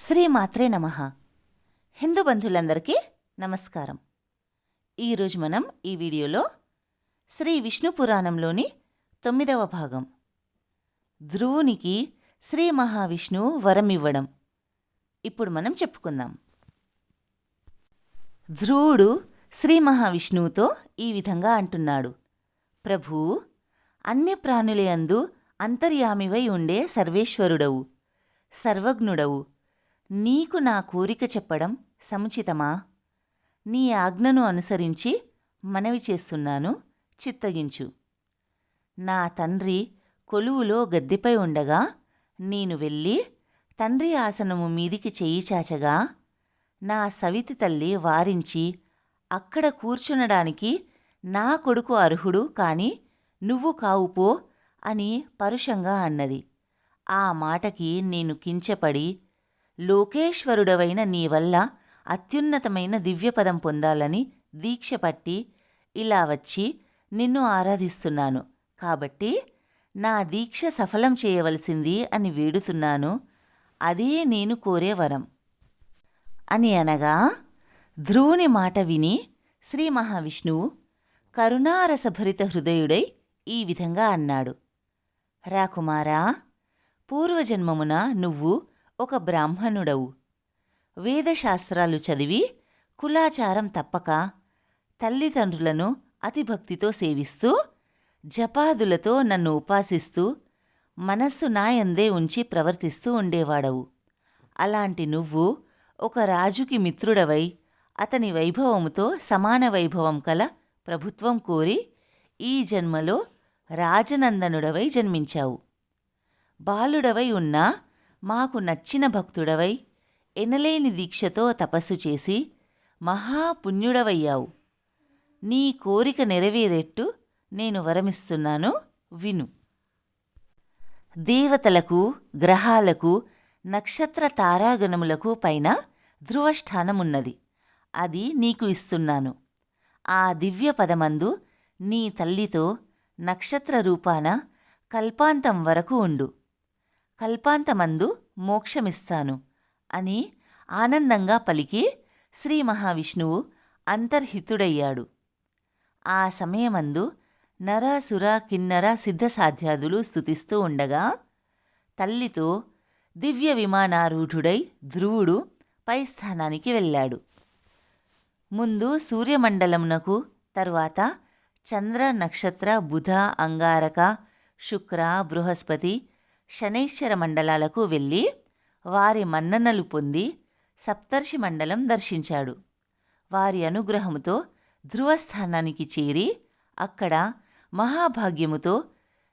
శ్రీమాత్రే నమః. హిందూ బంధువులందరికీ నమస్కారం. ఈరోజు మనం ఈ వీడియోలో శ్రీ విష్ణు పురాణంలోని 9వ భాగం ధ్రువునికి శ్రీ మహావిష్ణువు వరమివ్వడం ఇప్పుడు మనం చెప్పుకుందాం. ధ్రువుడు శ్రీ మహావిష్ణువుతో ఈ విధంగా అంటున్నాడు: ప్రభూ, అన్ని ప్రాణులయందు అంతర్యామివై ఉండే సర్వేశ్వరుడవు, సర్వజ్ఞుడవు. నీకు నా కోరిక చెప్పడం సముచితమా? నీ ఆజ్ఞను అనుసరించి మనవి చేస్తున్నాను, చిత్తగించు. నా తండ్రి కొలువులో గద్దెపై ఉండగా నేను వెళ్ళి తండ్రి ఆసనము మీదికి చెయ్యి చాచగా నా సవితి తల్లి వారించి అక్కడ కూర్చునడానికి నా కొడుకు అర్హుడు కాని నువ్వు కావు పో అని పరుషంగా అన్నది. ఆ మాటకి నేను కించపడి, లోకేశ్వరుడవైన నీ వల్ల అత్యున్నతమైన దివ్యపదం పొందాలని దీక్షపట్టి ఇలా వచ్చి నిన్ను ఆరాధిస్తున్నాను. కాబట్టి నా దీక్ష సఫలం చేయవలసింది అని వేడుతున్నాను. అదే నేను కోరే వరం అని అనగా, ధ్రువుని మాట విని శ్రీ మహావిష్ణువు కరుణారసభరిత హృదయుడై ఈ విధంగా అన్నాడు: రాకుమారా, పూర్వజన్మమున నువ్వు ఒక బ్రాహ్మణుడవు. వేదశాస్త్రాలు చదివి కులాచారం తప్పక తల్లిదండ్రులను అతిభక్తితో సేవిస్తూ జపాదులతో నన్ను ఉపాసిస్తూ మనస్సు నాయందే ఉంచి ప్రవర్తిస్తూ ఉండేవాడవు. అలాంటి నువ్వు ఒక రాజుకి మిత్రుడవై అతని వైభవముతో సమాన వైభవం కల ప్రభుత్వం కోరి ఈ జన్మలో రాజనందనుడవై జన్మించావు. బాలుడవై ఉన్నా మాకు నచ్చిన భక్తుడవై ఎనలేని దీక్షతో తపస్సు చేసి మహాపుణ్యుడవయ్యావు. నీ కోరిక నెరవేరేట్టు నేను వరమిస్తున్నాను, విను. దేవతలకు, గ్రహాలకు, నక్షత్ర తారాగణములకు పైన ధ్రువస్థానమున్నది. అది నీకు ఇస్తున్నాను. ఆ దివ్య పదమందు నీ తల్లితో నక్షత్ర రూపాన కల్పాంతం వరకు ఉండు. కల్పాంతమందు మోక్షమిస్తాను అని ఆనందంగా పలికి శ్రీ మహావిష్ణువు అంతర్హితుడయ్యాడు. ఆ సమయమందు నరాసుర కిన్నర సిద్ధసాధ్యాదులు స్తుతిస్తూ ఉండగా తల్లితో దివ్య విమానారూఢుడై ధ్రువుడు పై స్థానానికి వెళ్ళాడు. ముందు సూర్యమండలమునకు, తరువాత చంద్ర, నక్షత్ర, బుధ, అంగారక, శుక్ర, బృహస్పతి, శనైశ్చర మండలాలకు వెళ్ళి వారి మన్ననలు పొంది సప్తర్షి మండలం దర్శించాడు. వారి అనుగ్రహముతో ధ్రువస్థానానికి చేరి అక్కడ మహాభాగ్యముతో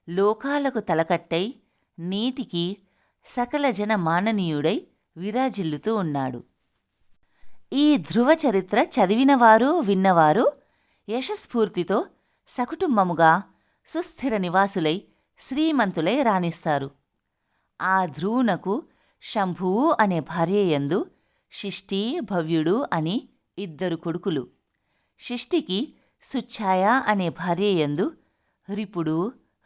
లోకాలకు తలకట్టై నేటికి సకల జన మాననీయుడై విరాజిల్లుతూ ఉన్నాడు. ఈ ధ్రువ చరిత్ర చదివినవారు, విన్నవారు యశస్ఫూర్తితో సకుటుంబముగా సుస్థిర నివాసులై శ్రీమంతులై రాణిస్తారు. ఆ ధ్రువునకు శంభువు అనే భార్యయందు షిష్టి, భవ్యుడు అని 2 కొడుకులు. షిష్టికి సుఛాయ అనే భార్యయందు రిపుడు,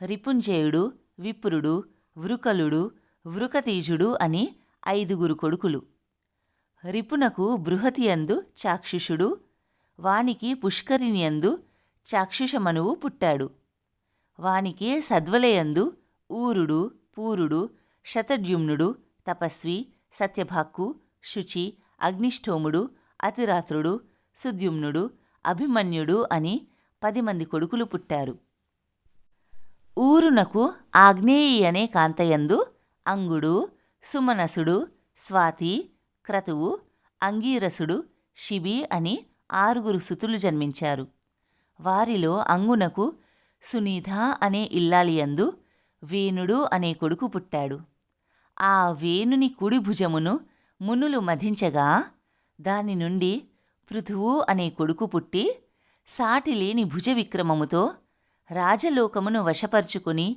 రిపుంజయుడు, విప్రుడు, వృకలుడు, వృకతీజుడు అని 5 కొడుకులు. రిపునకు బృహతియందు చాక్షుషుడు, వానికి పుష్కరిణియందు చాక్షుషమనువు పుట్టాడు. వానికి సద్వలయందు ఊరుడు, పూరుడు, శతద్యుమ్నుడు, తపస్వి, సత్యభాక్కు, శుచి, అగ్నిష్టోముడు, అతిరాత్రుడు, సుద్యుమ్నుడు, అభిమన్యుడు అని 10 మంది కొడుకులు పుట్టారు. ఊరునకు ఆగ్నేయి అనే కాంతయందు అంగుడు, సుమనసుడు, స్వాతి, క్రతువు, అంగీరసుడు, శిబి అని 6 సుతులు జన్మించారు. వారిలో అంగునకు సునీధ అనే ఇల్లాలియందు వేణుడు అనే కొడుకు పుట్టాడు. ఆ వేణుని కుడి భుజమును మునులు మధించగా దాని నుండి పృథువు అనే కొడుకు పుట్టి సాటిలేని భుజ విక్రమముతో రాజలోకమును వశపరుచుకుని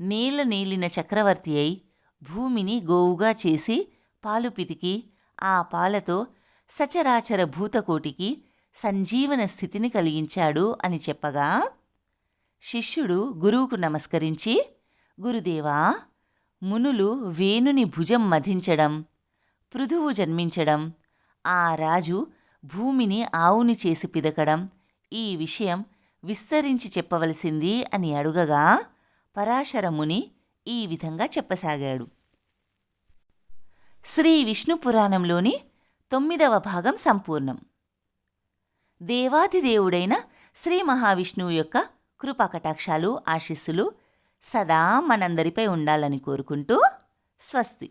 నేలనేలిన చక్రవర్తి అయి భూమిని గోవుగా చేసి పాలు పితికి ఆ పాలతో సచరాచర భూతకోటికి సంజీవన స్థితిని కలిగించాడు అని చెప్పగా శిష్యుడు గురువుకు నమస్కరించి, గురుదేవా, మునులు వేణుని భుజం మధించడం, పృథువు జన్మించడం, ఆ రాజు భూమిని ఆవుని చేసి పిదకడం, ఈ విషయం విస్తరించి చెప్పవలసింది అని అడుగగా పరాశరముని ఈ విధంగా చెప్పసాగాడు. శ్రీ విష్ణు పురాణంలోని 9వ భాగం సంపూర్ణం. దేవాదిదేవుడైన శ్రీ మహావిష్ణువు యొక్క కృపాకటాక్షాలు, ఆశీస్సులు సదా మనందరిపై ఉండాలని కోరుకుంటూ స్వస్తి.